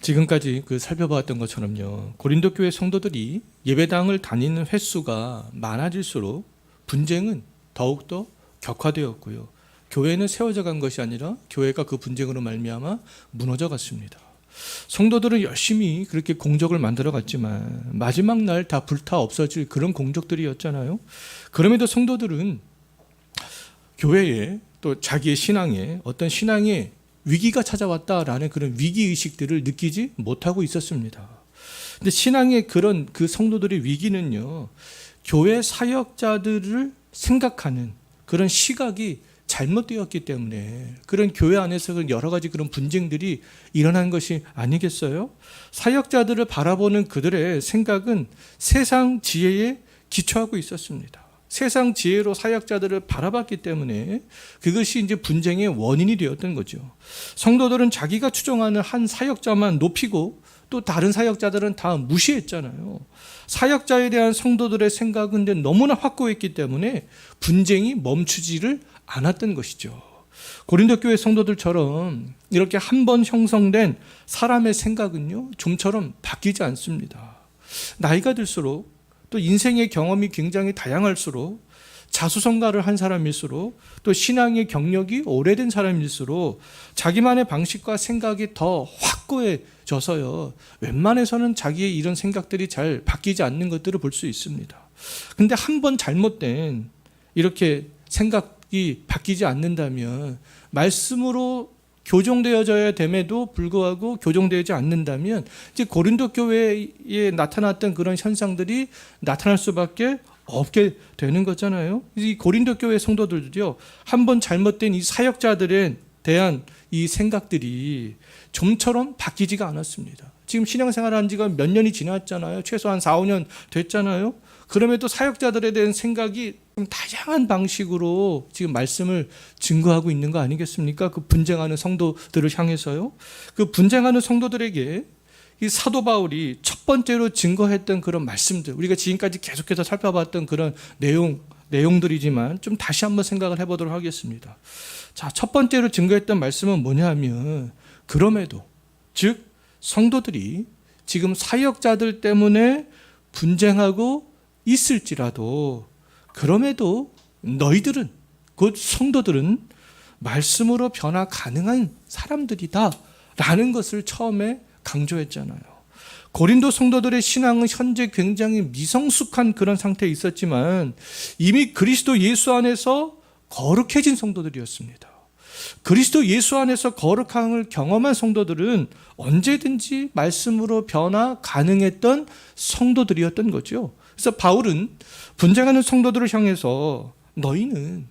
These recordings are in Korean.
지금까지 살펴봤던 것처럼요, 고린도 교회 성도들이 예배당을 다니는 횟수가 많아질수록 분쟁은 더욱더 격화되었고요, 교회는 세워져 간 것이 아니라 교회가 그 분쟁으로 말미암아 무너져 갔습니다. 성도들은 열심히 그렇게 공적을 만들어 갔지만 마지막 날 다 불타 없어질 그런 공적들이었잖아요. 그럼에도 성도들은 교회에 또 자기의 신앙에 어떤 신앙의 위기가 찾아왔다라는 그런 위기의식들을 느끼지 못하고 있었습니다. 근데 신앙의 그런 그 성도들의 위기는요, 교회 사역자들을 생각하는 그런 시각이 잘못되었기 때문에 그런 교회 안에서 여러 가지 그런 분쟁들이 일어난 것이 아니겠어요? 사역자들을 바라보는 그들의 생각은 세상 지혜에 기초하고 있었습니다. 세상 지혜로 사역자들을 바라봤기 때문에 그것이 이제 분쟁의 원인이 되었던 거죠. 성도들은 자기가 추종하는 한 사역자만 높이고 또 다른 사역자들은 다 무시했잖아요. 사역자에 대한 성도들의 생각은 너무나 확고했기 때문에 분쟁이 멈추지를 않았던 것이죠. 고린도 교회 성도들처럼 이렇게 한 번 형성된 사람의 생각은요, 좀처럼 바뀌지 않습니다. 나이가 들수록 또 인생의 경험이 굉장히 다양할수록, 자수성가를 한 사람일수록, 또 신앙의 경력이 오래된 사람일수록 자기만의 방식과 생각이 더 확고해져서요, 웬만해서는 자기의 이런 생각들이 잘 바뀌지 않는 것들을 볼 수 있습니다. 근데 한 번 잘못된 이렇게 생각이 바뀌지 않는다면, 말씀으로 교정되어져야 됨에도 불구하고 교정되지 않는다면 이제 고린도 교회에 나타났던 그런 현상들이 나타날 수밖에 없게 되는 거잖아요. 이 고린도 교회 성도들도요, 한번 잘못된 이 사역자들에 대한 이 생각들이 좀처럼 바뀌지가 않았습니다. 지금 신앙생활한 지가 몇 년이 지났잖아요. 최소한 4, 5년 됐잖아요. 그럼에도 사역자들에 대한 생각이 좀 다양한 방식으로 지금 말씀을 증거하고 있는 거 아니겠습니까? 그 분쟁하는 성도들을 향해서요. 그 분쟁하는 성도들에게 이 사도 바울이 첫 번째로 증거했던 그런 말씀들, 우리가 지금까지 계속해서 살펴봤던 그런 내용들이지만 좀 다시 한번 생각을 해보도록 하겠습니다. 자, 첫 번째로 증거했던 말씀은 뭐냐 하면, 그럼에도, 즉 성도들이 지금 사역자들 때문에 분쟁하고 있을지라도 그럼에도 너희들은, 곧 성도들은 말씀으로 변화 가능한 사람들이다 라는 것을 처음에 강조했잖아요. 고린도 성도들의 신앙은 현재 굉장히 미성숙한 그런 상태에 있었지만 이미 그리스도 예수 안에서 거룩해진 성도들이었습니다. 그리스도 예수 안에서 거룩함을 경험한 성도들은 언제든지 말씀으로 변화 가능했던 성도들이었던 거죠. 그래서 바울은 분쟁하는 성도들을 향해서 너희는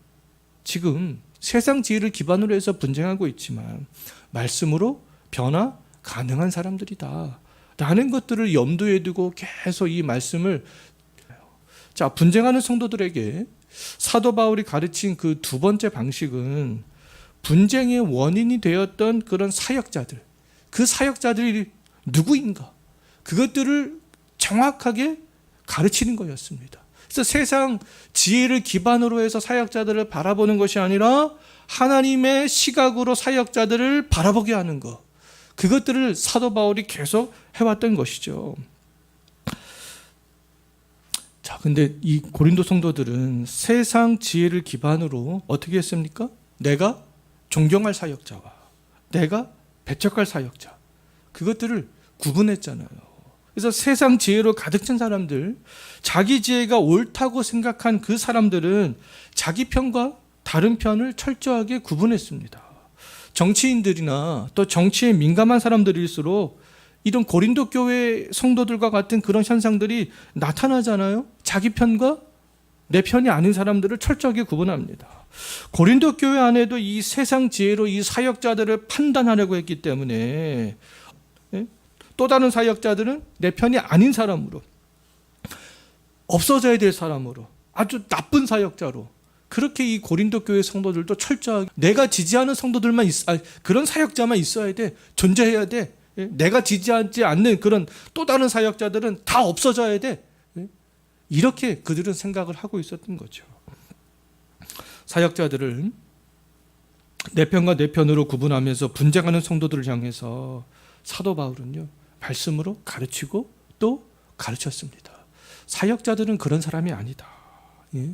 지금 세상 지혜를 기반으로 해서 분쟁하고 있지만 말씀으로 변화 가능한 사람들이다 라는 것들을 염두에 두고 계속 이 말씀을, 자, 분쟁하는 성도들에게 사도 바울이 가르친 그 두 번째 방식은 분쟁의 원인이 되었던 그런 사역자들, 그 사역자들이 누구인가, 그것들을 정확하게 가르치는 거였습니다. 그래서 세상 지혜를 기반으로 해서 사역자들을 바라보는 것이 아니라 하나님의 시각으로 사역자들을 바라보게 하는 것, 그것들을 사도 바울이 계속 해왔던 것이죠. 자, 근데 이 고린도 성도들은 세상 지혜를 기반으로 어떻게 했습니까? 내가 존경할 사역자와 내가 배척할 사역자, 그것들을 구분했잖아요. 그래서 세상 지혜로 가득 찬 사람들, 자기 지혜가 옳다고 생각한 그 사람들은 자기 편과 다른 편을 철저하게 구분했습니다. 정치인들이나 또 정치에 민감한 사람들일수록 이런 고린도 교회 성도들과 같은 그런 현상들이 나타나잖아요. 자기 편과 내 편이 아닌 사람들을 철저하게 구분합니다. 고린도 교회 안에도 이 세상 지혜로 이 사역자들을 판단하려고 했기 때문에 또 다른 사역자들은 내 편이 아닌 사람으로, 없어져야 될 사람으로, 아주 나쁜 사역자로, 그렇게 이 고린도 교회 성도들도 철저하게 내가 지지하는 성도들만 그런 사역자만 있어야 돼, 존재해야 돼, 내가 지지하지 않는 그런 또 다른 사역자들은 다 없어져야 돼, 이렇게 그들은 생각을 하고 있었던 거죠. 사역자들을 내 편과 내 편으로 구분하면서 분쟁하는 성도들을 향해서 사도 바울은요, 말씀으로 가르치고 또 가르쳤습니다. 사역자들은 그런 사람이 아니다. 예?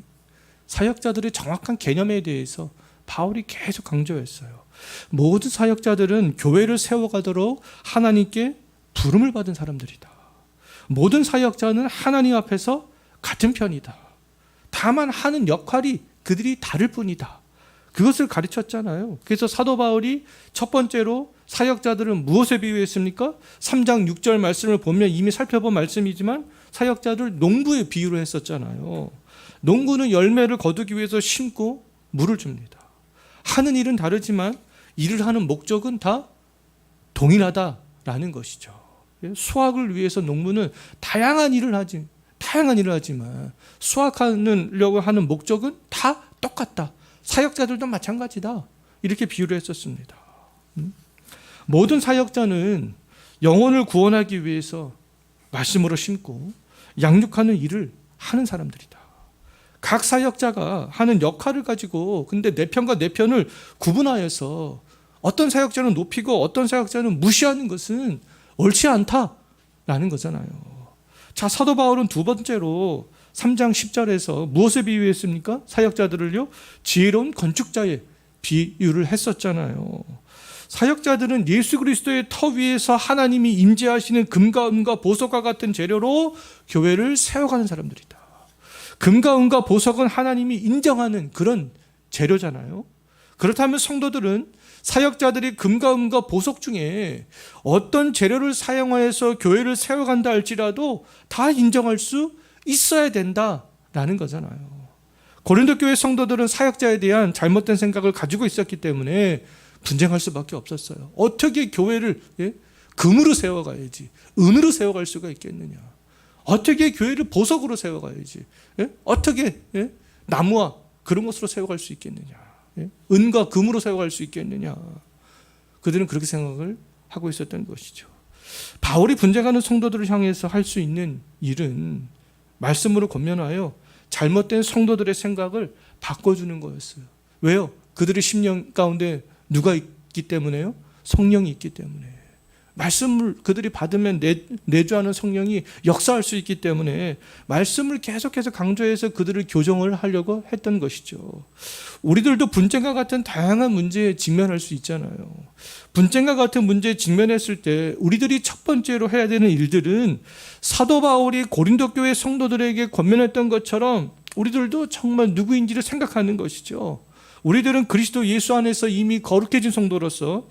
사역자들의 정확한 개념에 대해서 바울이 계속 강조했어요. 모든 사역자들은 교회를 세워가도록 하나님께 부름을 받은 사람들이다. 모든 사역자는 하나님 앞에서 같은 편이다. 다만 하는 역할이 그들이 다를 뿐이다. 그것을 가르쳤잖아요. 그래서 사도 바울이 첫 번째로 사역자들은 무엇에 비유했습니까? 3장 6절 말씀을 보면 이미 살펴본 말씀이지만 사역자들 농부에 비유를 했었잖아요. 농부는 열매를 거두기 위해서 심고 물을 줍니다. 하는 일은 다르지만 일을 하는 목적은 다 동일하다라는 것이죠. 수확을 위해서 농부는 다양한 일을 하지만 수확하려고 하는 목적은 다 똑같다. 사역자들도 마찬가지다. 이렇게 비유를 했었습니다. 모든 사역자는 영혼을 구원하기 위해서 말씀으로 심고 양육하는 일을 하는 사람들이다. 각 사역자가 하는 역할을 가지고 근데 내 편과 내 편을 구분하여서 어떤 사역자는 높이고 어떤 사역자는 무시하는 것은 옳지 않다라는 거잖아요. 자, 사도 바울은 두 번째로 3장 10절에서 무엇에 비유했습니까? 사역자들을요, 지혜로운 건축자에 비유를 했었잖아요. 사역자들은 예수 그리스도의 터 위에서 하나님이 임재하시는 금과 은과 보석과 같은 재료로 교회를 세워가는 사람들이다. 금과 은과 보석은 하나님이 인정하는 그런 재료잖아요. 그렇다면 성도들은 사역자들이 금과 은과 보석 중에 어떤 재료를 사용하여서 교회를 세워간다 할지라도 다 인정할 수 있어야 된다라는 거잖아요. 고린도 교회 성도들은 사역자에 대한 잘못된 생각을 가지고 있었기 때문에 분쟁할 수밖에 없었어요. 어떻게 교회를 금으로 세워가야지 은으로 세워갈 수가 있겠느냐. 어떻게 교회를 보석으로 세워가야지 어떻게 나무와 그런 것으로 세워갈 수 있겠느냐. 은과 금으로 세워갈 수 있겠느냐. 그들은 그렇게 생각을 하고 있었던 것이죠. 바울이 분쟁하는 성도들을 향해서 할 수 있는 일은 말씀으로 권면하여 잘못된 성도들의 생각을 바꿔주는 거였어요. 왜요? 그들의 심령 가운데 누가 있기 때문에요? 성령이 있기 때문에. 말씀을 그들이 받으면 내주하는 성령이 역사할 수 있기 때문에 말씀을 계속해서 강조해서 그들을 교정을 하려고 했던 것이죠. 우리들도 분쟁과 같은 다양한 문제에 직면할 수 있잖아요. 분쟁과 같은 문제에 직면했을 때 우리들이 첫 번째로 해야 되는 일들은 사도 바울이 고린도 교회 성도들에게 권면했던 것처럼 우리들도 정말 누구인지를 생각하는 것이죠. 우리들은 그리스도 예수 안에서 이미 거룩해진 성도로서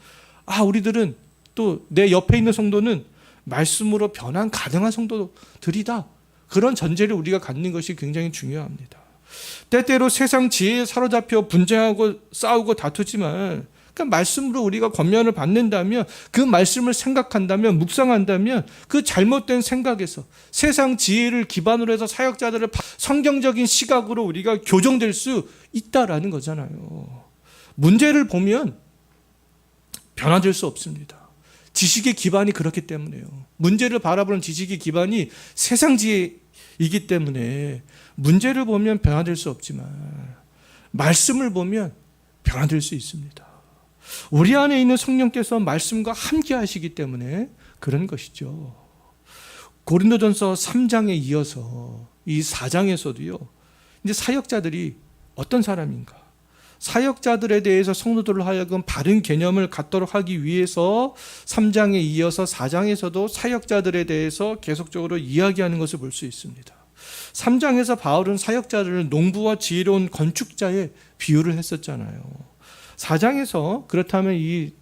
우리들은 또 내 옆에 있는 성도는 말씀으로 변환 가능한 성도들이다. 그런 전제를 우리가 갖는 것이 굉장히 중요합니다. 때때로 세상 지혜에 사로잡혀 분쟁하고 싸우고 다투지만 말씀으로 우리가 권면을 받는다면 그 말씀을 생각한다면 묵상한다면 그 잘못된 생각에서 세상 지혜를 기반으로 해서 사역자들을 성경적인 시각으로 우리가 교정될 수 있다라는 거잖아요. 문제를 보면 변화될 수 없습니다. 지식의 기반이 그렇기 때문에요. 문제를 바라보는 지식의 기반이 세상 지혜이기 때문에 문제를 보면 변화될 수 없지만 말씀을 보면 변화될 수 있습니다. 우리 안에 있는 성령께서 말씀과 함께 하시기 때문에 그런 것이죠. 고린도전서 3장에 이어서 이 4장에서도요. 이제 사역자들이 어떤 사람인가? 사역자들에 대해서 성도들을 하여금 바른 개념을 갖도록 하기 위해서 3장에 이어서 4장에서도 사역자들에 대해서 계속적으로 이야기하는 것을 볼 수 있습니다. 3장에서 바울은 사역자들을 농부와 지혜로운 건축자에 비유를 했었잖아요. 4장에서 그렇다면 이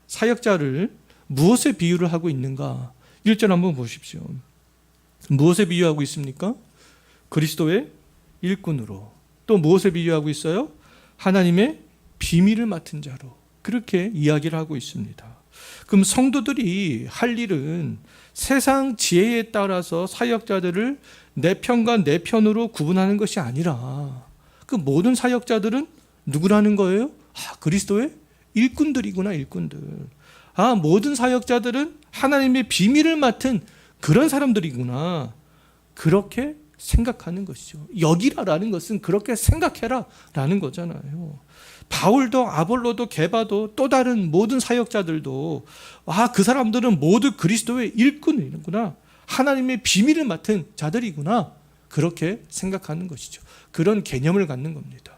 사역자를 무엇에 비유를 하고 있는가? 1절 한번 보십시오. 무엇에 비유하고 있습니까? 그리스도의 일꾼으로. 또 무엇에 비유하고 있어요? 하나님의 비밀을 맡은 자로. 그렇게 이야기를 하고 있습니다. 그럼 성도들이 할 일은 세상 지혜에 따라서 사역자들을 내 편과 내 편으로 구분하는 것이 아니라 그 모든 사역자들은 누구라는 거예요? 그리스도의 일꾼들이구나, 일꾼들. 모든 사역자들은 하나님의 비밀을 맡은 그런 사람들이구나. 그렇게 생각하는 것이죠. 여기라라는 것은 그렇게 생각해라 라는 거잖아요. 바울도 아볼로도 게바도 또 다른 모든 사역자들도 그 사람들은 모두 그리스도의 일꾼이구나, 하나님의 비밀을 맡은 자들이구나, 그렇게 생각하는 것이죠. 그런 개념을 갖는 겁니다.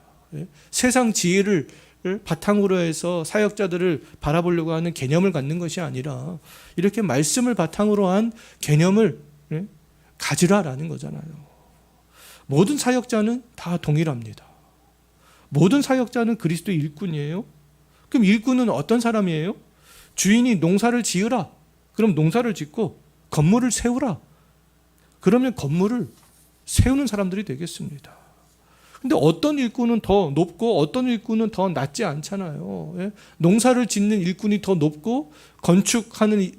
세상 지혜를 바탕으로 해서 사역자들을 바라보려고 하는 개념을 갖는 것이 아니라 이렇게 말씀을 바탕으로 한 개념을 가지라라는 거잖아요. 모든 사역자는 다 동일합니다. 모든 사역자는 그리스도의 일꾼이에요. 그럼 일꾼은 어떤 사람이에요? 주인이 농사를 지으라, 그럼 농사를 짓고 건물을 세우라, 그러면 건물을 세우는 사람들이 되겠습니다. 근데 어떤 일꾼은 더 높고 어떤 일꾼은 더 낮지 않잖아요. 농사를 짓는 일꾼이 더 높고 건축하는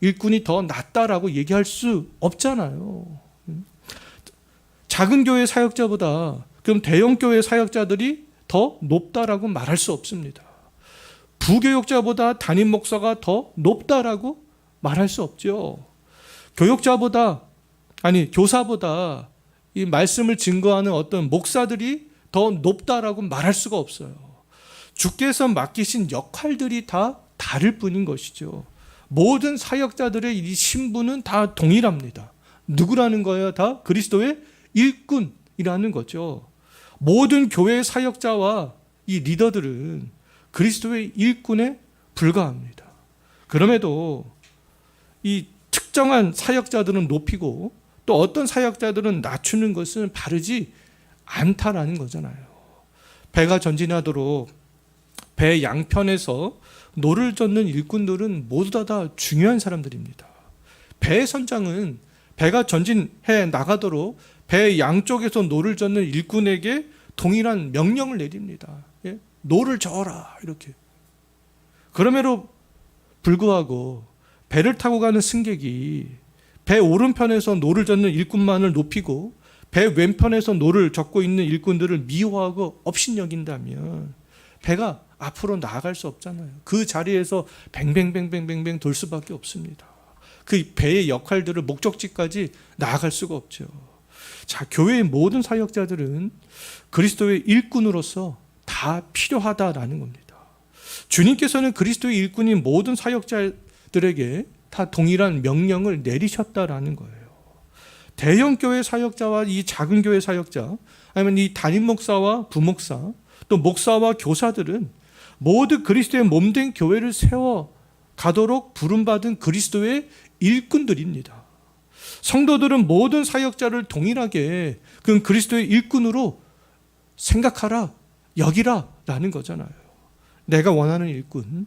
일꾼이 더 낮다라고 얘기할 수 없잖아요. 작은 교회 사역자보다 그럼 대형 교회 사역자들이 더 높다라고 말할 수 없습니다. 부교역자보다 담임 목사가 더 높다라고 말할 수 없죠. 교사보다 이 말씀을 증거하는 어떤 목사들이 더 높다라고 말할 수가 없어요. 주께서 맡기신 역할들이 다 다를 뿐인 것이죠. 모든 사역자들의 이 신분은 다 동일합니다. 누구라는 거예요? 다 그리스도의 일꾼이라는 거죠. 모든 교회의 사역자와 이 리더들은 그리스도의 일꾼에 불과합니다. 그럼에도 이 특정한 사역자들은 높이고 또 어떤 사역자들은 낮추는 것은 바르지 않다라는 거잖아요. 배가 전진하도록 배 양편에서 노를 젓는 일꾼들은 모두 다 중요한 사람들입니다. 배의 선장은 배가 전진해 나가도록 배 양쪽에서 노를 젓는 일꾼에게 동일한 명령을 내립니다. 노를 저어라, 이렇게. 그럼에도 불구하고 배를 타고 가는 승객이 배 오른편에서 노를 젓는 일꾼만을 높이고 배 왼편에서 노를 젓고 있는 일꾼들을 미워하고 업신여긴다면 배가 앞으로 나아갈 수 없잖아요. 그 자리에서 뱅뱅뱅뱅뱅뱅 돌 수밖에 없습니다. 그 배의 역할들을 목적지까지 나아갈 수가 없죠. 자, 교회의 모든 사역자들은 그리스도의 일꾼으로서 다 필요하다라는 겁니다. 주님께서는 그리스도의 일꾼인 모든 사역자들에게 다 동일한 명령을 내리셨다라는 거예요. 대형 교회 사역자와 이 작은 교회 사역자, 아니면 이 담임 목사와 부목사, 또 목사와 교사들은 모두 그리스도의 몸된 교회를 세워 가도록 부름받은 그리스도의 일꾼들입니다. 성도들은 모든 사역자를 동일하게 그 그리스도의 일꾼으로 생각하라, 여기라 라는 거잖아요. 내가 원하는 일꾼,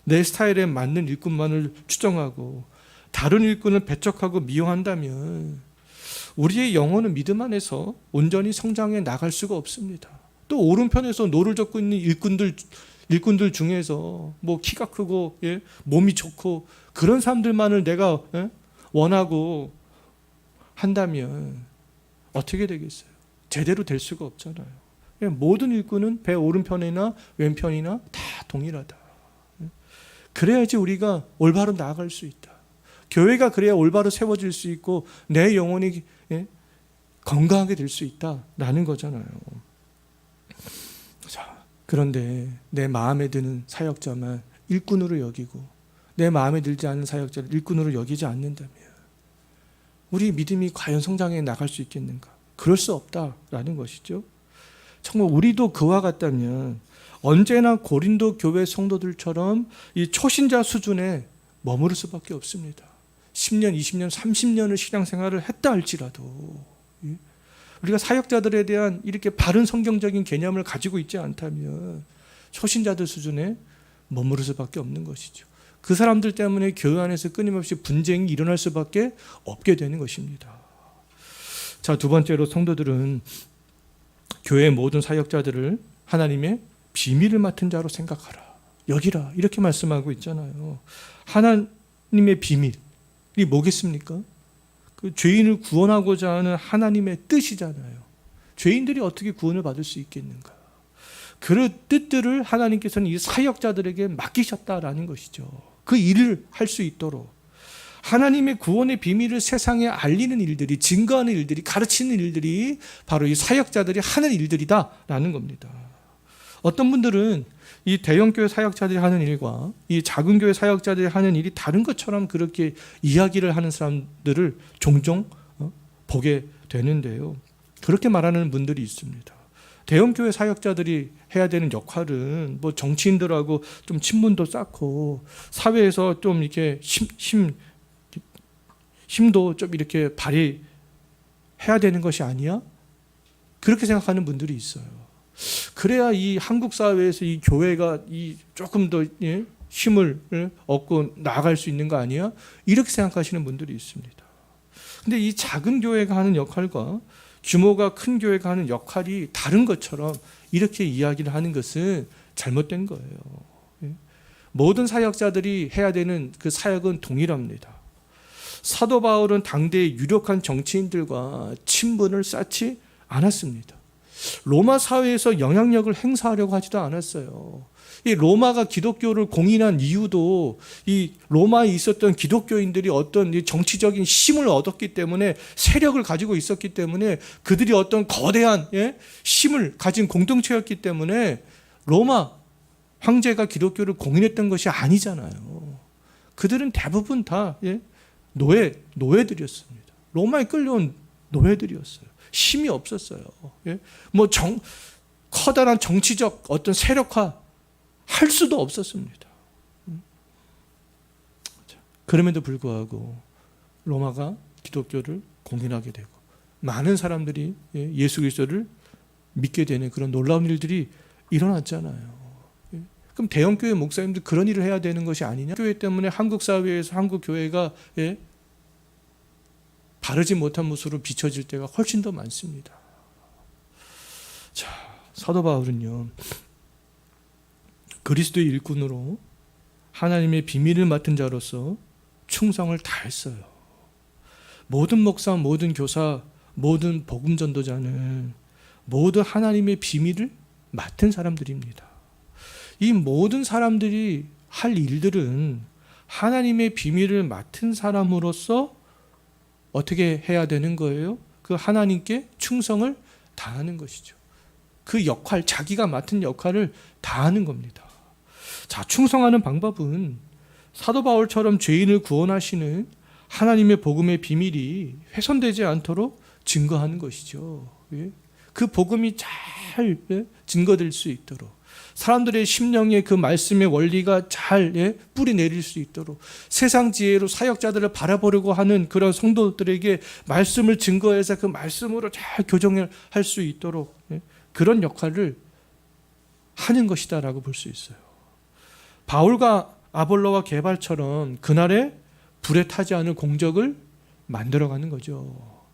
내 스타일에 맞는 일꾼만을 추정하고 다른 일꾼을 배척하고 미워한다면 우리의 영혼은 믿음 안에서 온전히 성장해 나갈 수가 없습니다. 또 오른편에서 노를 젓고 있는 일꾼들 중에서 뭐 키가 크고 몸이 좋고 그런 사람들만을 내가 원하고 한다면 어떻게 되겠어요? 제대로 될 수가 없잖아요. 모든 일꾼은 배 오른편이나 왼편이나 다 동일하다. 그래야지 우리가 올바로 나아갈 수 있다. 교회가 그래야 올바로 세워질 수 있고 내 영혼이 건강하게 될 수 있다라는 거잖아요. 자, 그런데 내 마음에 드는 사역자만 일꾼으로 여기고 내 마음에 들지 않는 사역자를 일꾼으로 여기지 않는다면 우리 믿음이 과연 성장해 나갈 수 있겠는가? 그럴 수 없다라는 것이죠. 정말 우리도 그와 같다면 언제나 고린도 교회 성도들처럼 이 초신자 수준에 머무를 수밖에 없습니다. 10년, 20년, 30년을 신앙생활을 했다 할지라도 우리가 사역자들에 대한 이렇게 바른 성경적인 개념을 가지고 있지 않다면 초신자들 수준에 머무를 수밖에 없는 것이죠. 그 사람들 때문에 교회 안에서 끊임없이 분쟁이 일어날 수밖에 없게 되는 것입니다. 자, 두 번째로 성도들은 교회의 모든 사역자들을 하나님의 비밀을 맡은 자로 생각하라, 여기라, 이렇게 말씀하고 있잖아요. 하나님의 비밀이 뭐겠습니까? 그 죄인을 구원하고자 하는 하나님의 뜻이잖아요. 죄인들이 어떻게 구원을 받을 수 있겠는가? 그 뜻들을 하나님께서는 이 사역자들에게 맡기셨다라는 것이죠. 그 일을 할 수 있도록 하나님의 구원의 비밀을 세상에 알리는 일들이, 증거하는 일들이, 가르치는 일들이 바로 이 사역자들이 하는 일들이다라는 겁니다. 어떤 분들은 이 대형 교회 사역자들이 하는 일과 이 작은 교회 사역자들이 하는 일이 다른 것처럼 그렇게 이야기를 하는 사람들을 종종 보게 되는데요. 그렇게 말하는 분들이 있습니다. 대형 교회 사역자들이 해야 되는 역할은 뭐 정치인들하고 좀 친분도 쌓고 사회에서 좀 이렇게 힘도 좀 이렇게 발휘해야 되는 것이 아니야? 그렇게 생각하는 분들이 있어요. 그래야 이 한국 사회에서 이 교회가 이 조금 더 힘을 얻고 나아갈 수 있는 거 아니야? 이렇게 생각하시는 분들이 있습니다. 근데 이 작은 교회가 하는 역할과 규모가 큰 교회가 하는 역할이 다른 것처럼 이렇게 이야기를 하는 것은 잘못된 거예요. 모든 사역자들이 해야 되는 그 사역은 동일합니다. 사도 바울은 당대의 유력한 정치인들과 친분을 쌓지 않았습니다. 로마 사회에서 영향력을 행사하려고 하지도 않았어요. 이 로마가 기독교를 공인한 이유도 이 로마에 있었던 기독교인들이 어떤 정치적인 힘을 얻었기 때문에, 세력을 가지고 있었기 때문에, 그들이 어떤 거대한 힘을 가진 공동체였기 때문에 로마 황제가 기독교를 공인했던 것이 아니잖아요. 그들은 대부분 다 노예들이었습니다. 로마에 끌려온 노예들이었어요. 힘이 없었어요. 뭐 커다란 정치적 어떤 세력화 할 수도 없었습니다. 그럼에도 불구하고 로마가 기독교를 공인하게 되고 많은 사람들이 예수 그리스도를 믿게 되는 그런 놀라운 일들이 일어났잖아요. 그럼 대형교회 목사님들 그런 일을 해야 되는 것이 아니냐? 교회 때문에 한국 사회에서 한국 교회가 바르지 못한 모습으로 비춰질 때가 훨씬 더 많습니다. 자, 사도 바울은요, 그리스도의 일꾼으로 하나님의 비밀을 맡은 자로서 충성을 다했어요. 모든 목사, 모든 교사, 모든 복음 전도자는 모두 하나님의 비밀을 맡은 사람들입니다. 이 모든 사람들이 할 일들은 하나님의 비밀을 맡은 사람으로서 어떻게 해야 되는 거예요? 그 하나님께 충성을 다하는 것이죠. 그 역할, 자기가 맡은 역할을 다하는 겁니다. 자, 충성하는 방법은 사도 바울처럼 죄인을 구원하시는 하나님의 복음의 비밀이 훼손되지 않도록 증거하는 것이죠. 그 복음이 잘 증거될 수 있도록, 사람들의 심령에 그 말씀의 원리가 잘 뿌리 내릴 수 있도록, 세상 지혜로 사역자들을 바라보려고 하는 그런 성도들에게 말씀을 증거해서 그 말씀으로 잘 교정을 할 수 있도록 그런 역할을 하는 것이다라고 볼 수 있어요. 바울과 아볼로와 게발처럼 그날에 불에 타지 않을 공적을 만들어가는 거죠.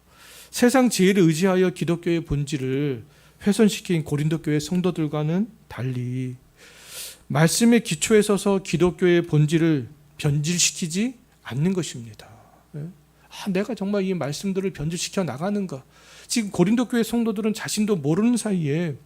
세상 지혜를 의지하여 기독교의 본질을 훼손시킨 고린도 교회 성도들과는 달리 말씀의 기초에 서서 기독교의 본질을 변질시키지 않는 것입니다. 내가 정말 이 말씀들을 변질시켜 나가는가? 지금 고린도 교회 성도들은 자신도 모르는 사이에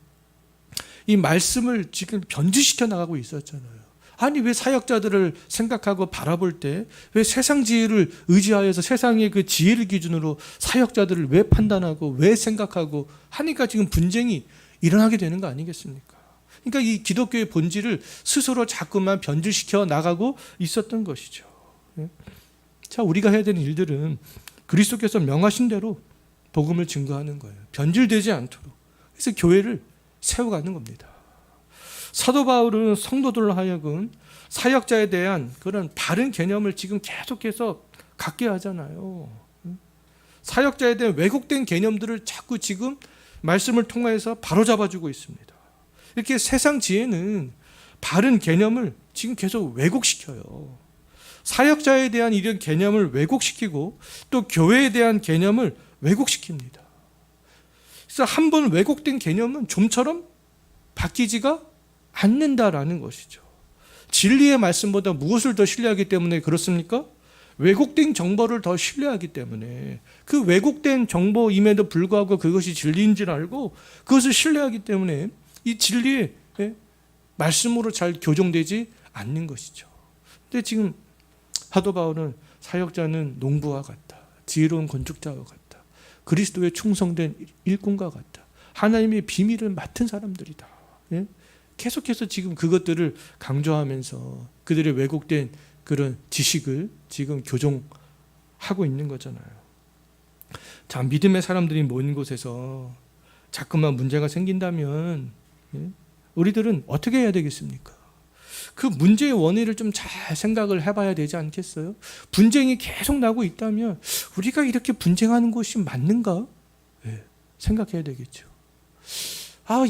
이 말씀을 지금 변질시켜 나가고 있었잖아요. 아니, 왜 사역자들을 생각하고 바라볼 때 왜 세상 지혜를 의지하여서 세상의 그 지혜를 기준으로 사역자들을 왜 판단하고 왜 생각하고 하니까 지금 분쟁이 일어나게 되는 거 아니겠습니까? 그러니까 이 기독교의 본질을 스스로 자꾸만 변질시켜 나가고 있었던 것이죠. 자, 우리가 해야 되는 일들은 그리스도께서 명하신 대로 복음을 증거하는 거예요. 변질되지 않도록. 그래서 교회를 세워가는 겁니다. 사도 바울은 성도들로 하여금 사역자에 대한 그런 바른 개념을 지금 계속해서 갖게 하잖아요. 사역자에 대한 왜곡된 개념들을 자꾸 지금 말씀을 통해서 바로잡아주고 있습니다. 이렇게 세상 지혜는 바른 개념을 지금 계속 왜곡시켜요. 사역자에 대한 이런 개념을 왜곡시키고 또 교회에 대한 개념을 왜곡시킵니다. 그래서 한 번 왜곡된 개념은 좀처럼 바뀌지가 않는다라는 것이죠. 진리의 말씀보다 무엇을 더 신뢰하기 때문에 그렇습니까? 왜곡된 정보를 더 신뢰하기 때문에, 그 왜곡된 정보임에도 불구하고 그것이 진리인 줄 알고 그것을 신뢰하기 때문에 이 진리의 말씀으로 잘 교정되지 않는 것이죠. 근데 지금 사도 바울은 사역자는 농부와 같다, 지혜로운 건축자와 같다, 그리스도의 충성된 일꾼과 같다, 하나님의 비밀을 맡은 사람들이다, 계속해서 지금 그것들을 강조하면서 그들의 왜곡된 그런 지식을 지금 교정하고 있는 거잖아요. 자, 믿음의 사람들이 모인 곳에서 자꾸만 문제가 생긴다면 우리들은 어떻게 해야 되겠습니까? 그 문제의 원인을 좀 잘 생각을 해봐야 되지 않겠어요? 분쟁이 계속 나고 있다면 우리가 이렇게 분쟁하는 것이 맞는가? 생각해야 되겠죠.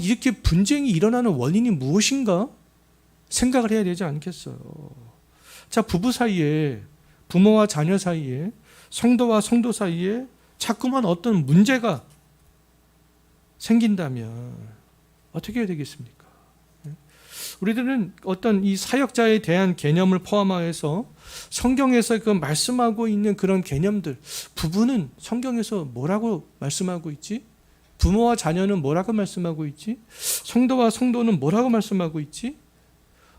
이렇게 분쟁이 일어나는 원인이 무엇인가? 생각을 해야 되지 않겠어요? 자, 부부 사이에, 부모와 자녀 사이에, 성도와 성도 사이에 자꾸만 어떤 문제가 생긴다면 어떻게 해야 되겠습니까? 우리들은 어떤 이 사역자에 대한 개념을 포함하여서 성경에서 그 말씀하고 있는 그런 개념들, 부부는 성경에서 뭐라고 말씀하고 있지? 부모와 자녀는 뭐라고 말씀하고 있지? 성도와 성도는 뭐라고 말씀하고 있지?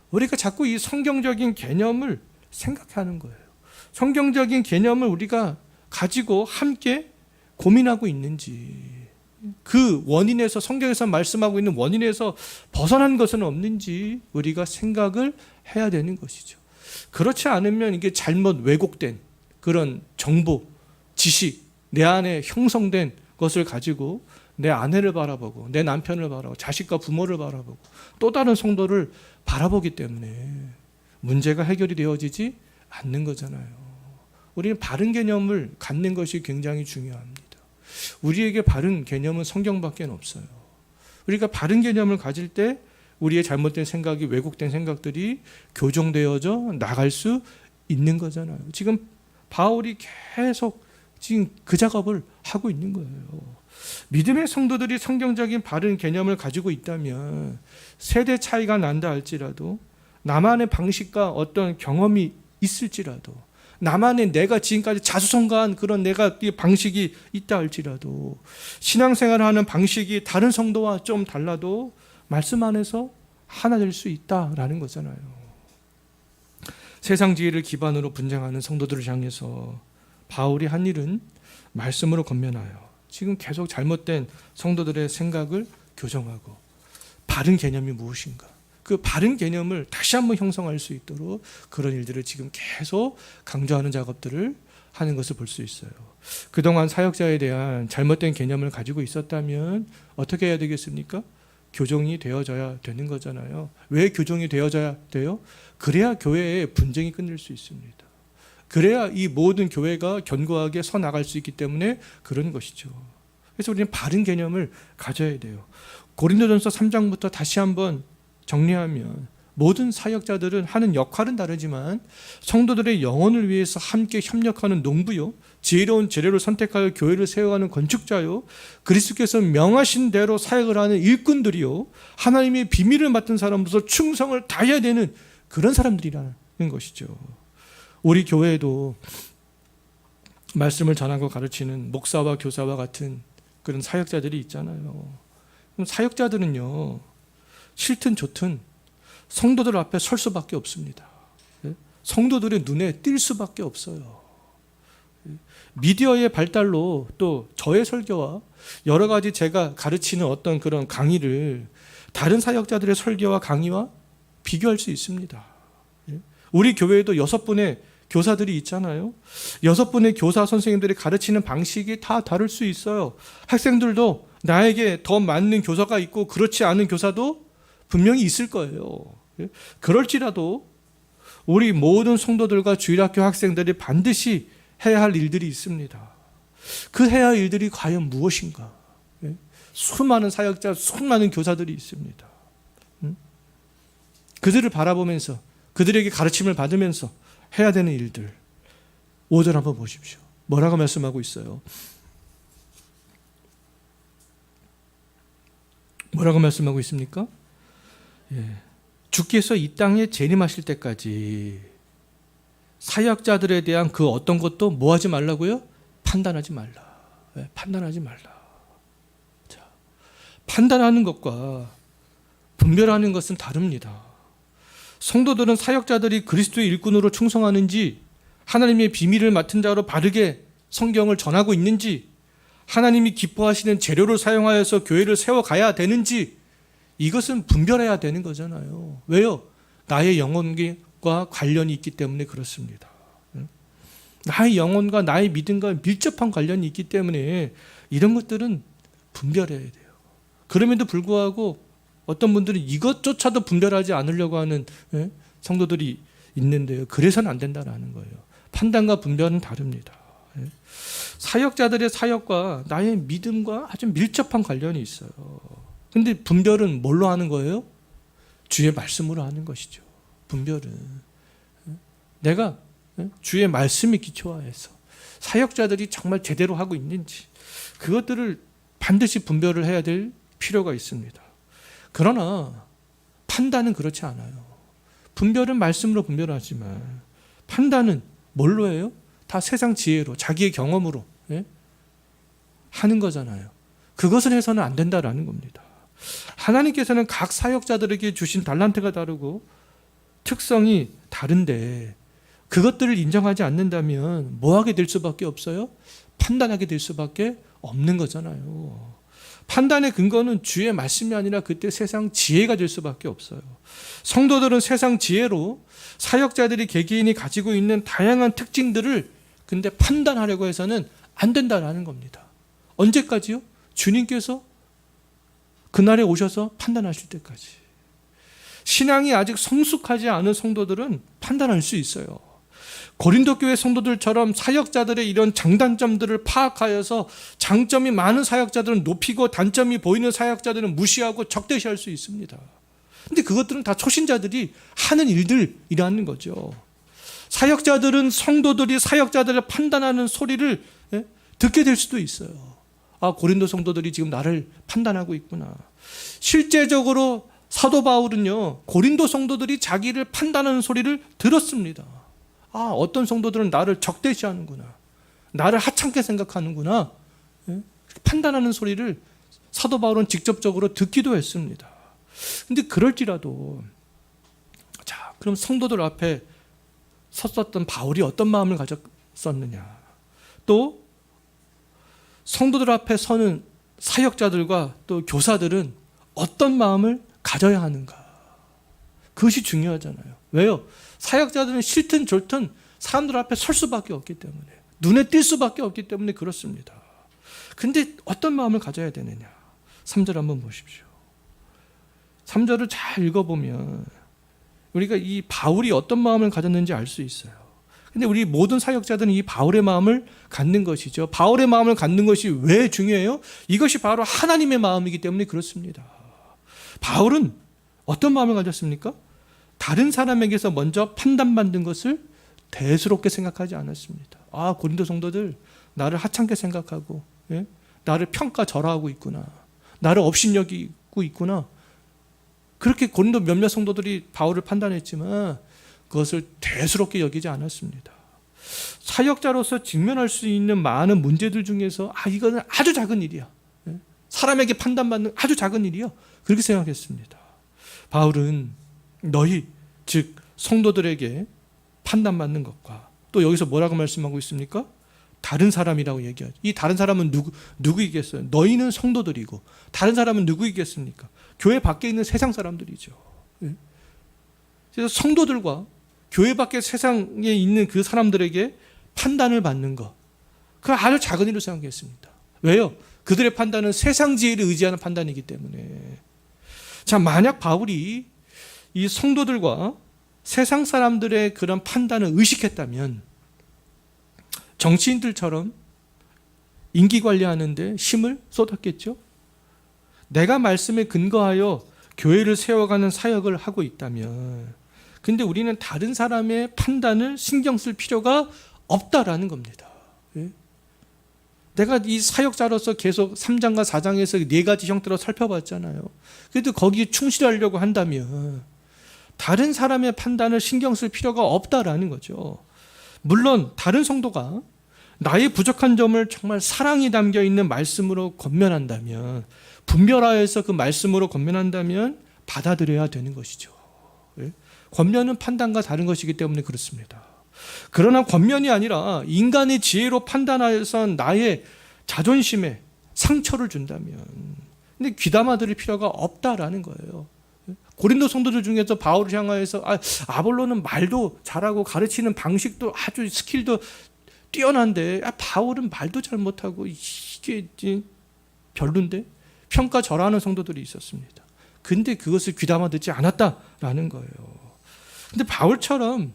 우리가 자꾸 이 성경적인 개념을 생각하는 거예요. 성경적인 개념을 우리가 가지고 함께 고민하고 있는지, 그 원인에서, 성경에서 말씀하고 있는 원인에서 벗어난 것은 없는지 우리가 생각을 해야 되는 것이죠. 그렇지 않으면 이게 잘못 왜곡된 그런 정보, 지식, 내 안에 형성된 것을 가지고 내 아내를 바라보고 내 남편을 바라보고 자식과 부모를 바라보고 또 다른 성도를 바라보기 때문에 문제가 해결이 되어지지 않는 거잖아요. 우리는 바른 개념을 갖는 것이 굉장히 중요합니다. 우리에게 바른 개념은 성경밖에 없어요. 우리가 바른 개념을 가질 때 우리의 잘못된 생각이, 왜곡된 생각들이 교정되어져 나갈 수 있는 거잖아요. 지금 바울이 계속 지금 그 작업을 하고 있는 거예요. 믿음의 성도들이 성경적인 바른 개념을 가지고 있다면 세대 차이가 난다 할지라도, 나만의 방식과 어떤 경험이 있을지라도, 나만의 내가 지금까지 자수성가한 그런 내가 방식이 있다 할지라도, 신앙생활을 하는 방식이 다른 성도와 좀 달라도 말씀 안에서 하나 될 수 있다라는 거잖아요. 세상 지혜를 기반으로 분쟁하는 성도들을 향해서 바울이 한 일은 말씀으로 권면하여 지금 계속 잘못된 성도들의 생각을 교정하고 바른 개념이 무엇인가, 그 바른 개념을 다시 한번 형성할 수 있도록 그런 일들을 지금 계속 강조하는 작업들을 하는 것을 볼 수 있어요. 그동안 사역자에 대한 잘못된 개념을 가지고 있었다면 어떻게 해야 되겠습니까? 교정이 되어져야 되는 거잖아요. 왜 교정이 되어져야 돼요? 그래야 교회의 분쟁이 끝낼 수 있습니다. 그래야 이 모든 교회가 견고하게 서 나갈 수 있기 때문에 그런 것이죠. 그래서 우리는 바른 개념을 가져야 돼요. 고린도전서 3장부터 다시 한번 정리하면 모든 사역자들은 하는 역할은 다르지만 성도들의 영혼을 위해서 함께 협력하는 농부요, 지혜로운 재료를 선택하여 교회를 세워가는 건축자요, 그리스도께서 명하신 대로 사역을 하는 일꾼들이요, 하나님의 비밀을 맡은 사람으로서 충성을 다해야 되는 그런 사람들이라는 것이죠. 우리 교회에도 말씀을 전하고 가르치는 목사와 교사와 같은 그런 사역자들이 있잖아요. 그럼 사역자들은요, 싫든 좋든 성도들 앞에 설 수밖에 없습니다. 성도들의 눈에 띌 수밖에 없어요. 미디어의 발달로 또 저의 설교와 여러 가지 제가 가르치는 어떤 그런 강의를 다른 사역자들의 설교와 강의와 비교할 수 있습니다. 우리 교회에도 6분의 교사들이 있잖아요. 6분의 교사 선생님들이 가르치는 방식이 다 다를 수 있어요. 학생들도 나에게 더 맞는 교사가 있고 그렇지 않은 교사도 분명히 있을 거예요. 그럴지라도 우리 모든 성도들과 주일학교 학생들이 반드시 해야 할 일들이 있습니다. 그 해야 할 일들이 과연 무엇인가? 수많은 사역자, 수많은 교사들이 있습니다. 그들을 바라보면서 그들에게 가르침을 받으면서 해야 되는 일들, 5절 한번 보십시오. 뭐라고 말씀하고 있어요? 뭐라고 말씀하고 있습니까? 주께서 이 땅에 재림하실 때까지 사역자들에 대한 그 어떤 것도 뭐 하지 말라고요? 판단하지 말라. 판단하지 말라. 자, 판단하는 것과 분별하는 것은 다릅니다. 성도들은 사역자들이 그리스도의 일꾼으로 충성하는지, 하나님의 비밀을 맡은 자로 바르게 성경을 전하고 있는지, 하나님이 기뻐하시는 재료를 사용하여서 교회를 세워가야 되는지, 이것은 분별해야 되는 거잖아요. 왜요? 나의 영혼과 관련이 있기 때문에 그렇습니다. 나의 영혼과 나의 믿음과 밀접한 관련이 있기 때문에 이런 것들은 분별해야 돼요. 그럼에도 불구하고 어떤 분들은 이것조차도 분별하지 않으려고 하는 성도들이 있는데요. 그래서는 안 된다라는 거예요. 판단과 분별은 다릅니다. 사역자들의 사역과 나의 믿음과 아주 밀접한 관련이 있어요. 근데 분별은 뭘로 하는 거예요? 주의 말씀으로 하는 것이죠. 분별은 내가 주의 말씀에 기초하여서 사역자들이 정말 제대로 하고 있는지 그것들을 반드시 분별을 해야 될 필요가 있습니다. 그러나 판단은 그렇지 않아요. 분별은 말씀으로 분별하지만 판단은 뭘로 해요? 다 세상 지혜로 자기의 경험으로 하는 거잖아요. 그것을 해서는 안 된다라는 겁니다. 하나님께서는 각 사역자들에게 주신 달란트가 다르고 특성이 다른데 그것들을 인정하지 않는다면 뭐 하게 될 수밖에 없어요? 판단하게 될 수밖에 없는 거잖아요. 판단의 근거는 주의 말씀이 아니라 그때 세상 지혜가 될 수밖에 없어요. 성도들은 세상 지혜로 사역자들이 개개인이 가지고 있는 다양한 특징들을 근데 판단하려고 해서는 안 된다라는 겁니다. 언제까지요? 주님께서 그날에 오셔서 판단하실 때까지. 신앙이 아직 성숙하지 않은 성도들은 판단할 수 있어요. 고린도 교회 성도들처럼 사역자들의 이런 장단점들을 파악하여서 장점이 많은 사역자들은 높이고 단점이 보이는 사역자들은 무시하고 적대시할 수 있습니다. 근데 그것들은 다 초신자들이 하는 일들이라는 거죠. 사역자들은 성도들이 사역자들을 판단하는 소리를 듣게 될 수도 있어요. 아, 고린도 성도들이 지금 나를 판단하고 있구나. 실제적으로 사도 바울은요, 고린도 성도들이 자기를 판단하는 소리를 들었습니다. 아, 어떤 성도들은 나를 적대시하는구나. 나를 하찮게 생각하는구나. 판단하는 소리를 사도 바울은 직접적으로 듣기도 했습니다. 근데 그럴지라도 자, 그럼 성도들 앞에 섰었던 바울이 어떤 마음을 가졌었느냐. 또 성도들 앞에 서는 사역자들과 또 교사들은 어떤 마음을 가져야 하는가. 그것이 중요하잖아요. 왜요? 사역자들은 싫든 좋든 사람들 앞에 설 수밖에 없기 때문에, 눈에 띌 수밖에 없기 때문에 그렇습니다. 근데 어떤 마음을 가져야 되느냐. 3절 한번 보십시오. 3절을 잘 읽어보면 우리가 이 바울이 어떤 마음을 가졌는지 알 수 있어요. 근데 우리 모든 사역자들은 이 바울의 마음을 갖는 것이죠. 바울의 마음을 갖는 것이 왜 중요해요? 이것이 바로 하나님의 마음이기 때문에 그렇습니다. 바울은 어떤 마음을 가졌습니까? 다른 사람에게서 먼저 판단받는 것을 대수롭게 생각하지 않았습니다. 아, 고린도 성도들 나를 하찮게 생각하고 나를 평가절하하고 있구나. 나를 업신여기고 있구나. 그렇게 고린도 몇몇 성도들이 바울을 판단했지만 그것을 대수롭게 여기지 않았습니다. 사역자로서 직면할 수 있는 많은 문제들 중에서 이거는 아주 작은 일이야. 사람에게 판단받는 아주 작은 일이야. 그렇게 생각했습니다. 바울은 너희 즉 성도들에게 판단받는 것과 또 여기서 뭐라고 말씀하고 있습니까? 다른 사람이라고 얘기하죠. 이 다른 사람은 누구이겠어요? 너희는 성도들이고 다른 사람은 누구이겠습니까? 교회 밖에 있는 세상 사람들이죠. 그래서 성도들과 교회 밖에 세상에 있는 그 사람들에게 판단을 받는 것, 그 아주 작은 일로 생각했습니다. 왜요? 그들의 판단은 세상 지혜를 의지하는 판단이기 때문에. 자, 만약 바울이 이 성도들과 세상 사람들의 그런 판단을 의식했다면 정치인들처럼 인기 관리하는데 힘을 쏟았겠죠? 내가 말씀에 근거하여 교회를 세워가는 사역을 하고 있다면, 근데 우리는 다른 사람의 판단을 신경 쓸 필요가 없다라는 겁니다. 내가 이 사역자로서 계속 3장과 4장에서 4가지 형태로 살펴봤잖아요. 그래도 거기에 충실하려고 한다면 다른 사람의 판단을 신경 쓸 필요가 없다라는 거죠. 물론 다른 성도가 나의 부족한 점을 정말 사랑이 담겨 있는 말씀으로 권면한다면, 분별하여서 그 말씀으로 권면한다면 받아들여야 되는 것이죠. 권면은 판단과 다른 것이기 때문에 그렇습니다. 그러나 권면이 아니라 인간의 지혜로 판단하여서 나의 자존심에 상처를 준다면 근데 귀담아 들을 필요가 없다라는 거예요. 고린도 성도들 중에서 바울을 향하여서 아볼로는 말도 잘하고 가르치는 방식도 아주 스킬도 뛰어난데 바울은 말도 잘 못하고 이게 별론데 평가절하하는 성도들이 있었습니다. 근데 그것을 귀담아 듣지 않았다라는 거예요. 근데 바울처럼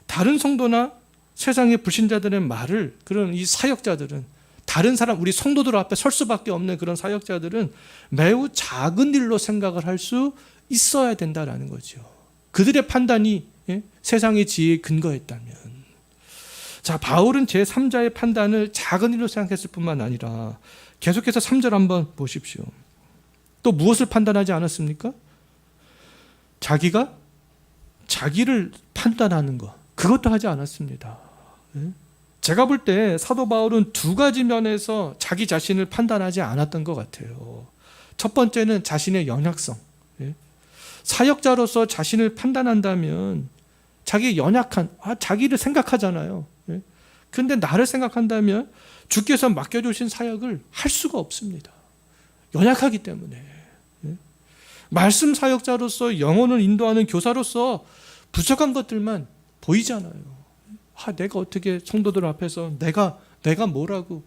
다른 성도나 세상의 불신자들의 말을 그런 이 사역자들은 다른 사람 우리 성도들 앞에 설 수밖에 없는 그런 사역자들은 매우 작은 일로 생각을 할 수 있어야 된다라는 거죠. 그들의 판단이 세상의 지혜에 근거했다면. 자, 바울은 제3자의 판단을 작은 일로 생각했을 뿐만 아니라 계속해서 3절 한번 보십시오. 또 무엇을 판단하지 않았습니까? 자기가 자기를 판단하는 것, 그것도 하지 않았습니다. 제가 볼 때 사도 바울은 두 가지 면에서 자기 자신을 판단하지 않았던 것 같아요. 첫 번째는 자신의 연약성. 사역자로서 자신을 판단한다면 자기 연약한, 자기를 생각하잖아요. 그런데 나를 생각한다면 주께서 맡겨주신 사역을 할 수가 없습니다. 연약하기 때문에. 말씀 사역자로서 영혼을 인도하는 교사로서 부족한 것들만 보이잖아요. 내가 어떻게 성도들 앞에서 내가 뭐라고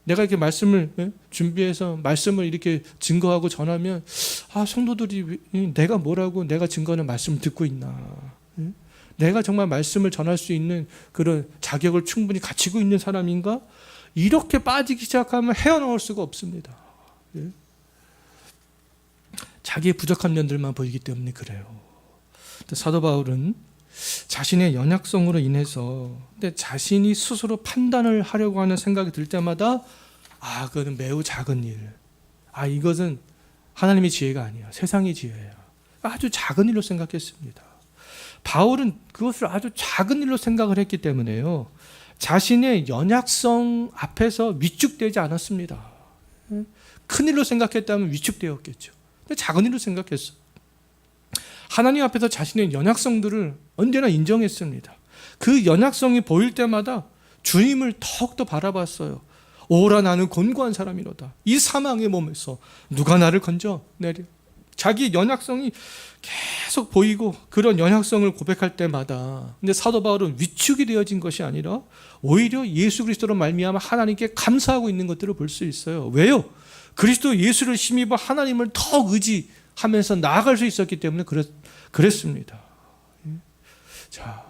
내가 이렇게 말씀을 준비해서 말씀을 이렇게 증거하고 전하면 성도들이 내가 뭐라고 내가 증거하는 말씀을 듣고 있나. 내가 정말 말씀을 전할 수 있는 그런 자격을 충분히 갖추고 있는 사람인가? 이렇게 빠지기 시작하면 헤어나올 수가 없습니다. 자기의 부족한 면들만 보이기 때문에 그래요. 사도 바울은 자신의 연약성으로 인해서 근데 자신이 스스로 판단을 하려고 하는 생각이 들 때마다 그건 매우 작은 일. 이것은 하나님의 지혜가 아니야. 세상의 지혜야. 아주 작은 일로 생각했습니다. 바울은 그것을 아주 작은 일로 생각을 했기 때문에요. 자신의 연약성 앞에서 위축되지 않았습니다. 큰 일로 생각했다면 위축되었겠죠. 근데 작은 일로 생각했어. 하나님 앞에서 자신의 연약성들을 언제나 인정했습니다. 그 연약성이 보일 때마다 주님을 더욱더 바라봤어요. 오라 나는 곤고한 사람이로다. 이 사망의 몸에서 누가 나를 건져내려. 자기 연약성이 계속 보이고 그런 연약성을 고백할 때마다 근데 사도 바울은 위축이 되어진 것이 아니라 오히려 예수 그리스도로 말미암아 하나님께 감사하고 있는 것들을 볼 수 있어요. 왜요? 그리스도 예수를 힘입어 하나님을 더 의지하면서 나아갈 수 있었기 때문에 그랬습니다. 자,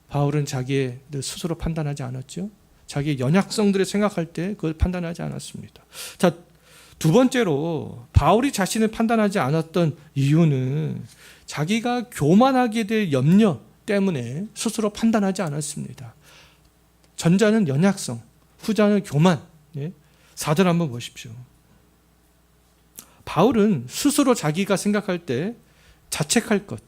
바울은 자기의 스스로 판단하지 않았죠. 자기의 연약성들을 생각할 때 그걸 판단하지 않았습니다. 자, 두 번째로 바울이 자신을 판단하지 않았던 이유는 자기가 교만하게 될 염려 때문에 스스로 판단하지 않았습니다. 전자는 연약성, 후자는 교만. 4절 한번 보십시오. 바울은 스스로 자기가 생각할 때 자책할 것,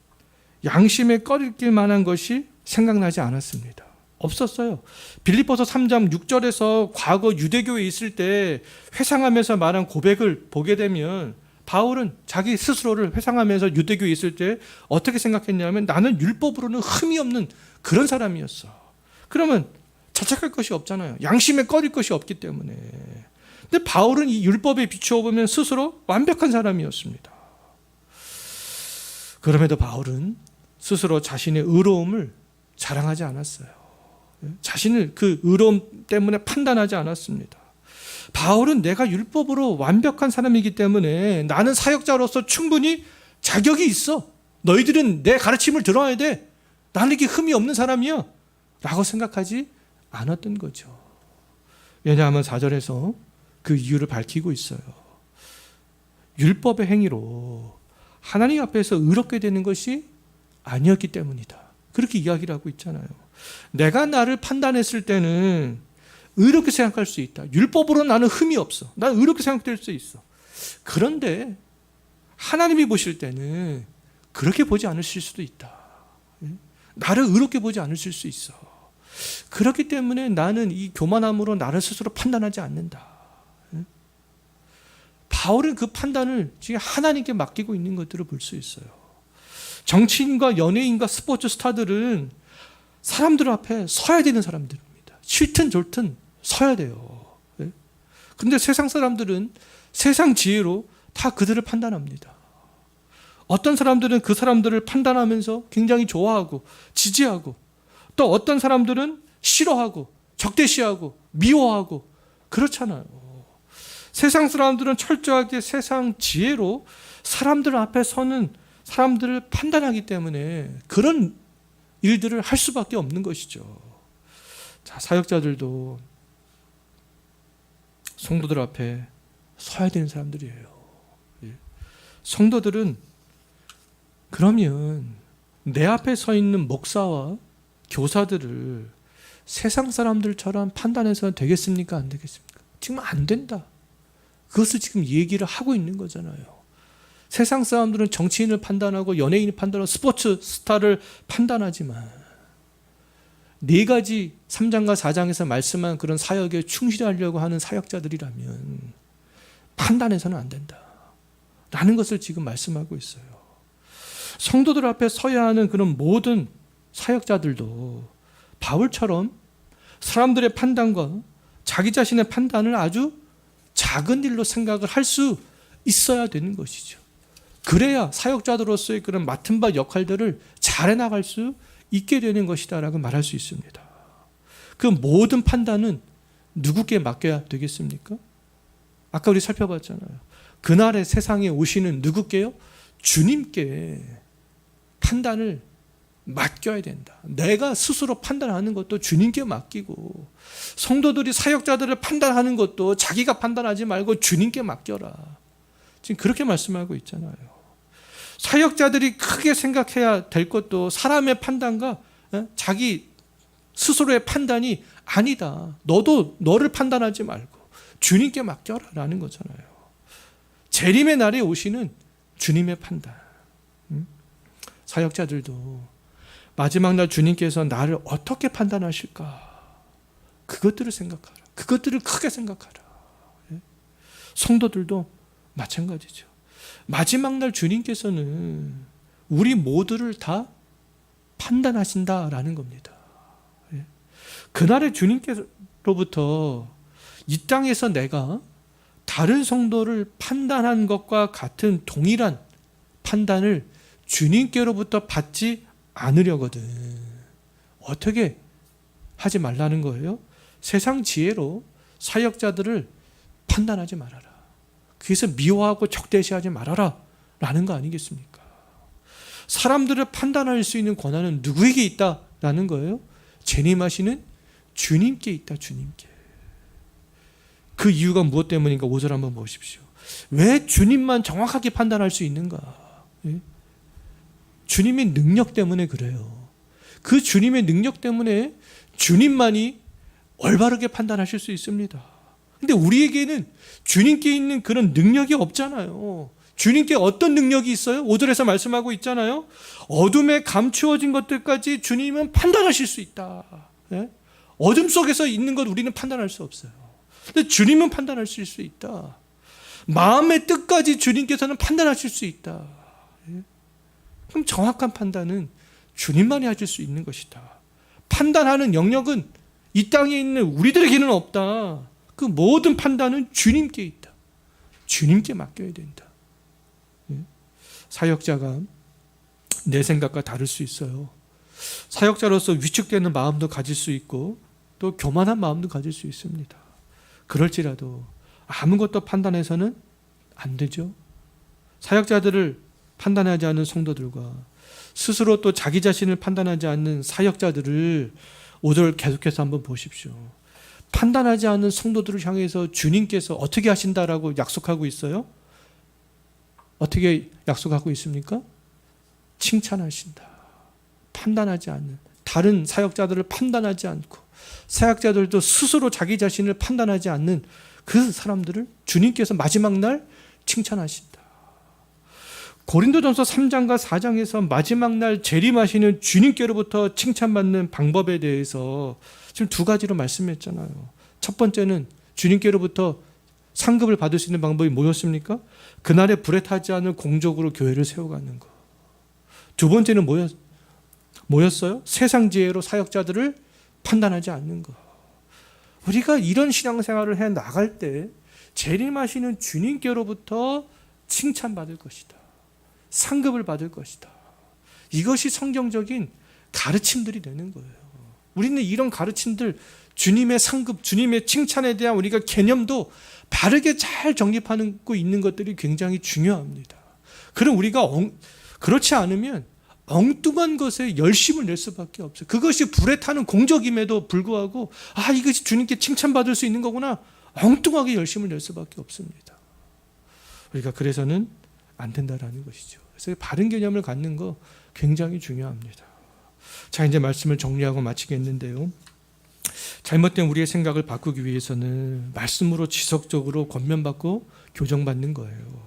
양심에 꺼릴 만한 것이 생각나지 않았습니다. 없었어요. 빌립보서 3장 6절에서 과거 유대교에 있을 때 회상하면서 말한 고백을 보게 되면 바울은 자기 스스로를 회상하면서 유대교에 있을 때 어떻게 생각했냐면 나는 율법으로는 흠이 없는 그런 사람이었어. 그러면 자책할 것이 없잖아요. 양심에 꺼릴 것이 없기 때문에. 근데 바울은 이 율법에 비추어 보면 스스로 완벽한 사람이었습니다. 그럼에도 바울은 스스로 자신의 의로움을 자랑하지 않았어요. 자신을 그 의로움 때문에 판단하지 않았습니다. 바울은 내가 율법으로 완벽한 사람이기 때문에 나는 사역자로서 충분히 자격이 있어. 너희들은 내 가르침을 들어야 돼. 나는 이렇게 흠이 없는 사람이야. 라고 생각하지 않았던 거죠. 왜냐하면 4절에서 그 이유를 밝히고 있어요. 율법의 행위로 하나님 앞에서 의롭게 되는 것이 아니었기 때문이다. 그렇게 이야기를 하고 있잖아요. 내가 나를 판단했을 때는 의롭게 생각할 수 있다. 율법으로 나는 흠이 없어. 난 의롭게 생각될 수 있어. 그런데 하나님이 보실 때는 그렇게 보지 않으실 수도 있다. 나를 의롭게 보지 않으실 수 있어. 그렇기 때문에 나는 이 교만함으로 나를 스스로 판단하지 않는다. 바울은 그 판단을 지금 하나님께 맡기고 있는 것들을 볼 수 있어요. 정치인과 연예인과 스포츠 스타들은 사람들 앞에 서야 되는 사람들입니다. 싫든 좋든 서야 돼요. 근데 세상 사람들은 세상 지혜로 다 그들을 판단합니다. 어떤 사람들은 그 사람들을 판단하면서 굉장히 좋아하고 지지하고, 또 어떤 사람들은 싫어하고 적대시하고 미워하고 그렇잖아요. 세상 사람들은 철저하게 세상 지혜로 사람들 앞에 서는 사람들을 판단하기 때문에 그런 일들을 할 수밖에 없는 것이죠. 자, 사역자들도 성도들 앞에 서야 되는 사람들이에요. 성도들은 그러면 내 앞에 서 있는 목사와 교사들을 세상 사람들처럼 판단해서는 되겠습니까? 안 되겠습니까? 지금 안 된다. 그것을 지금 얘기를 하고 있는 거잖아요. 세상 사람들은 정치인을 판단하고 연예인을 판단하고 스포츠 스타를 판단하지만 4가지 3장과 4장에서 말씀한 그런 사역에 충실하려고 하는 사역자들이라면 판단해서는 안 된다 라는 것을 지금 말씀하고 있어요. 성도들 앞에 서야 하는 그런 모든 사역자들도 바울처럼 사람들의 판단과 자기 자신의 판단을 아주 작은 일로 생각을 할 수 있어야 되는 것이죠. 그래야 사역자들로서의 그런 맡은 바 역할들을 잘 해나갈 수 있게 되는 것이다 라고 말할 수 있습니다. 그 모든 판단은 누구께 맡겨야 되겠습니까? 아까 우리 살펴봤잖아요. 그날의 세상에 오시는 누구께요? 주님께 판단을 맡겨야 된다. 내가 스스로 판단하는 것도 주님께 맡기고, 성도들이 사역자들을 판단하는 것도 자기가 판단하지 말고 주님께 맡겨라. 지금 그렇게 말씀하고 있잖아요. 사역자들이 크게 생각해야 될 것도 사람의 판단과 자기 스스로의 판단이 아니다. 너도 너를 판단하지 말고 주님께 맡겨라 라는 거잖아요. 재림의 날에 오시는 주님의 판단. 사역자들도 마지막 날 주님께서 나를 어떻게 판단하실까? 그것들을 생각하라. 그것들을 크게 생각하라. 성도들도 마찬가지죠. 마지막 날 주님께서는 우리 모두를 다 판단하신다라는 겁니다. 그날의 주님께로부터 이 땅에서 내가 다른 성도를 판단한 것과 같은 동일한 판단을 주님께로부터 받지 않으려거든. 어떻게 하지 말라는 거예요? 세상 지혜로 사역자들을 판단하지 말아라. 그래서 미워하고 적대시하지 말아라 라는 거 아니겠습니까? 사람들을 판단할 수 있는 권한은 누구에게 있다라는 거예요? 재림하시는 주님께 있다. 주님께. 그 이유가 무엇 때문인가? 5절 한번 보십시오. 왜 주님만 정확하게 판단할 수 있는가? 주님의 능력 때문에 그래요. 그 주님의 능력 때문에 주님만이 올바르게 판단하실 수 있습니다. 근데 우리에게는 주님께 있는 그런 능력이 없잖아요. 주님께 어떤 능력이 있어요? 5절에서 말씀하고 있잖아요. 어둠에 감추어진 것들까지 주님은 판단하실 수 있다. 어둠 속에서 있는 것 우리는 판단할 수 없어요. 근데 주님은 판단하실 수 있다. 마음의 뜻까지 주님께서는 판단하실 수 있다. 그럼 정확한 판단은 주님만이 하실 수 있는 것이다. 판단하는 영역은 이 땅에 있는 우리들에게는 없다. 그 모든 판단은 주님께 있다. 주님께 맡겨야 된다. 사역자가 내 생각과 다를 수 있어요. 사역자로서 위축되는 마음도 가질 수 있고 또 교만한 마음도 가질 수 있습니다. 그럴지라도 아무것도 판단해서는 안 되죠. 사역자들을 판단하지 않는 성도들과 스스로 또 자기 자신을 판단하지 않는 사역자들을 5절 계속해서 한번 보십시오. 판단하지 않는 성도들을 향해서 주님께서 어떻게 하신다라고 약속하고 있어요? 어떻게 약속하고 있습니까? 칭찬하신다. 판단하지 않는, 다른 사역자들을 판단하지 않고 사역자들도 스스로 자기 자신을 판단하지 않는 그 사람들을 주님께서 마지막 날 칭찬하신다. 고린도전서 3장과 4장에서 마지막 날 재림하시는 주님께로부터 칭찬받는 방법에 대해서 지금 2가지로 말씀했잖아요. 첫 번째는 주님께로부터 상급을 받을 수 있는 방법이 뭐였습니까? 그날에 불에 타지 않을 공적으로 교회를 세워가는 것. 두 번째는 뭐였어요? 세상 지혜로 사역자들을 판단하지 않는 것. 우리가 이런 신앙생활을 해 나갈 때 재림하시는 주님께로부터 칭찬받을 것이다. 상급을 받을 것이다. 이것이 성경적인 가르침들이 되는 거예요. 우리는 이런 가르침들, 주님의 상급, 주님의 칭찬에 대한 우리가 개념도 바르게 잘 정립하고 있는 것들이 굉장히 중요합니다. 그럼 우리가 그렇지 않으면 엉뚱한 것에 열심을 낼 수밖에 없어요. 그것이 불에 타는 공적임에도 불구하고 이것이 주님께 칭찬받을 수 있는 거구나, 엉뚱하게 열심을 낼 수밖에 없습니다. 우리가 그래서는 안 된다라는 것이죠. 그래서 바른 개념을 갖는 거 굉장히 중요합니다. 자, 이제 말씀을 정리하고 마치겠는데요. 잘못된 우리의 생각을 바꾸기 위해서는 말씀으로 지속적으로 권면받고 교정받는 거예요.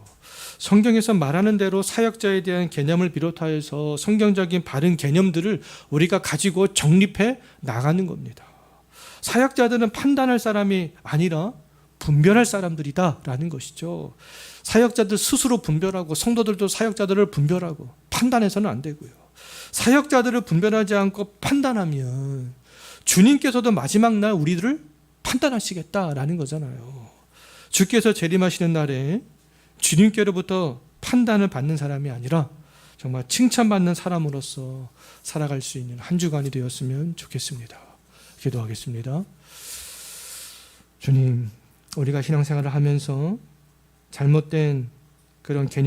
성경에서 말하는 대로 사역자에 대한 개념을 비롯하여서 성경적인 바른 개념들을 우리가 가지고 정립해 나가는 겁니다. 사역자들은 판단할 사람이 아니라 분별할 사람들이다라는 것이죠. 사역자들 스스로 분별하고 성도들도 사역자들을 분별하고 판단해서는 안 되고요. 사역자들을 분별하지 않고 판단하면 주님께서도 마지막 날 우리들을 판단하시겠다라는 거잖아요. 주께서 재림하시는 날에 주님께로부터 판단을 받는 사람이 아니라 정말 칭찬받는 사람으로서 살아갈 수 있는 한 주간이 되었으면 좋겠습니다. 기도하겠습니다. 주님, 우리가 신앙생활을 하면서 잘못된 그런 개념